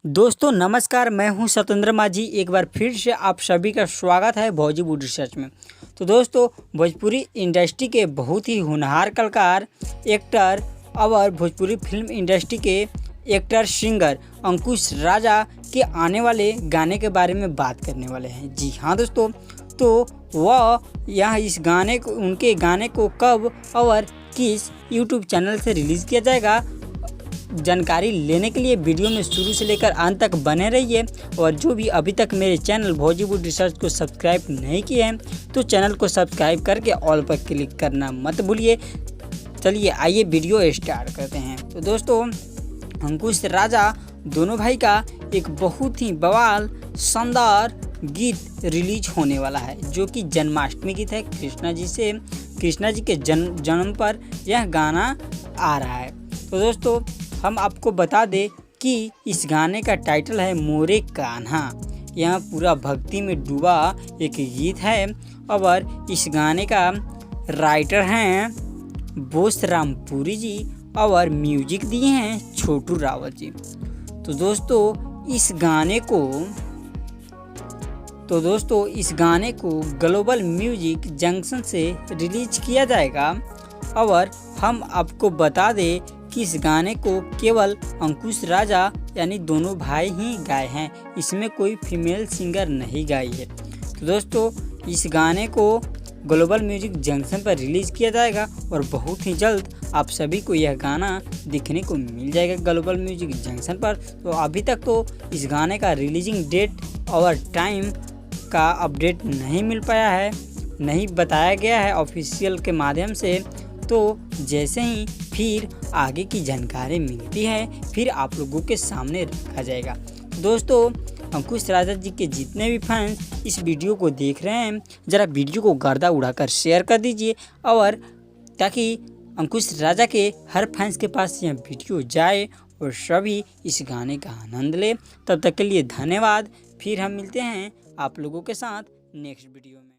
दोस्तों नमस्कार, मैं हूं सत्येंद्र माझी। एक बार फिर से आप सभी का स्वागत है बॉलीवुड रिसर्च में। तो दोस्तों, भोजपुरी इंडस्ट्री के बहुत ही होनहार कलाकार, एक्टर और भोजपुरी फिल्म इंडस्ट्री के एक्टर सिंगर अंकुश राजा के आने वाले गाने के बारे में बात करने वाले हैं। जी हाँ दोस्तों, तो वह यहाँ इस गाने को, उनके गाने को कब और किस यूट्यूब चैनल से रिलीज़ किया जाएगा, जानकारी लेने के लिए वीडियो में शुरू से लेकर अंत तक बने रहिए। और जो भी अभी तक मेरे चैनल बॉलीवुड रिसर्च को सब्सक्राइब नहीं किए हैं तो चैनल को सब्सक्राइब करके ऑल पर क्लिक करना मत भूलिए। चलिए आइए वीडियो स्टार्ट करते हैं। तो दोस्तों, अंकुश राजा दोनों भाई का एक बहुत ही बवाल शानदार गीत रिलीज होने वाला है, जो कि जन्माष्टमी गीत है। कृष्णा जी के जन्म पर यह गाना आ रहा है। तो दोस्तों, हम आपको बता दें कि इस गाने का टाइटल है मोरे कान्हा। यह पूरा भक्ति में डूबा एक गीत है और इस गाने का राइटर हैं बोस रामपुरी जी और म्यूजिक दिए हैं छोटू रावत जी। तो दोस्तों, इस गाने को ग्लोबल म्यूजिक जंक्शन से रिलीज किया जाएगा। और हम आपको बता दें कि इस गाने को केवल अंकुश राजा यानी दोनों भाई ही गाए हैं, इसमें कोई फीमेल सिंगर नहीं गाई है। तो दोस्तों, इस गाने को ग्लोबल म्यूजिक जंक्शन पर रिलीज़ किया जाएगा और बहुत ही जल्द आप सभी को यह गाना दिखने को मिल जाएगा ग्लोबल म्यूजिक जंक्शन पर। तो अभी तक तो इस गाने का रिलीजिंग डेट और टाइम का अपडेट नहीं मिल पाया है, नहीं बताया गया है ऑफिशियल के माध्यम से। तो जैसे ही फिर आगे की जानकारी मिलती है फिर आप लोगों के सामने रखा जाएगा। दोस्तों, अंकुश राजा जी के जितने भी फैंस इस वीडियो को देख रहे हैं, ज़रा वीडियो को गर्दा उड़ाकर शेयर कर दीजिए, और ताकि अंकुश राजा के हर फैंस के पास यह वीडियो जाए और सभी इस गाने का आनंद ले। तब तक के लिए धन्यवाद। फिर हम मिलते हैं आप लोगों के साथ नेक्स्ट वीडियो में।